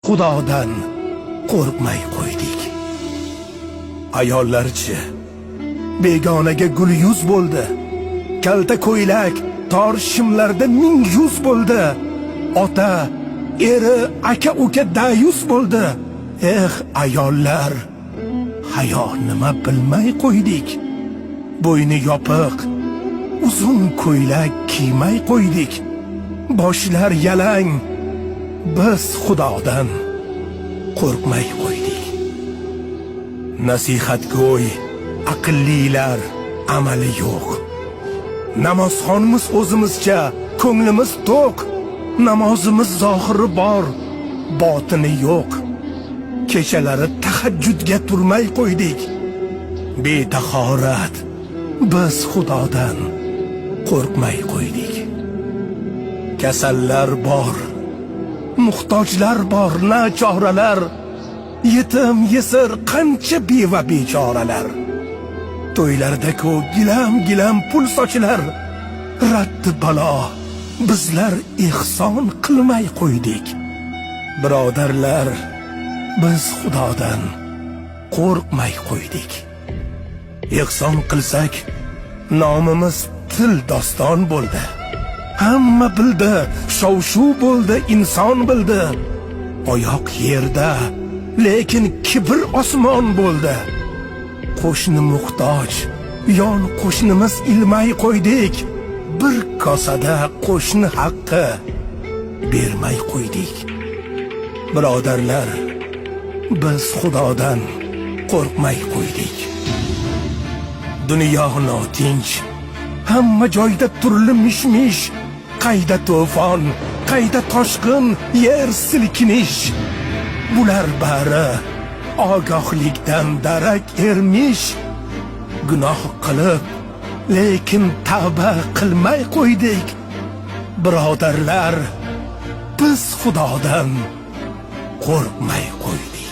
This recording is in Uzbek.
Xudodan qo'rqmay qo'ydik. Ayollarchi begonaga gul yuz bo'ldi. Kalta ko'ylak tor shimlarda ming yuz bo'ldi. Ota, eri, aka uka dayus bo'ldi. Ayollar, hayo nima bilmay qo'ydik. Bo'yni yopiq, uzun ko'ylak kiymay qo'ydik. Boshlar yalang, biz Xudodan qo'rqmay qo'ydik. Nasihatgo'y, aqllilar amali yo'q. Namozxonimiz o'zimizcha, ko'nglimiz to'q. Namozimiz zohiri bor, botini yo'q. Kechalari tahajjudga turmay qo'ydik. Betahorat, biz Xudodan qo'rqmay qo'ydik. Kasallar bor, muhtojlar bor, nachoralar. Yetim yesir qancha beva bechoralar. To'ylarda-ku gilam-gilam pul sochilar. Raddi balo, bizlar ihson qilmay qo'ydik. Birodarlar, biz Xudodan qo'rqmay qo'ydik. Ihson qilsak, nomimiz til doston bo'ldi. Hamma bildi, shov-shuv bo'ldi, inson bildi. Oyoq yerda, lekin kibr osmon bo'ldi. Qo'shni muhtoj, yon qo'shnimiz ilmay qo'ydik. Bir kosada qo'shni haqqi bermay qo'ydik. Birodarlar, biz Xudodan qo'rqmay qo'ydik. Dunyo notinch, hamma joyda turli mish-mish. Qayda to'fon, qayda toshqin, yer silkinish. Bular bari ogohlikdan darak ermish. Gunoh qilib, lekin tavba qilmay qo'ydik. Birodarlar, biz Xudodan qo'rqmay qo'ydik.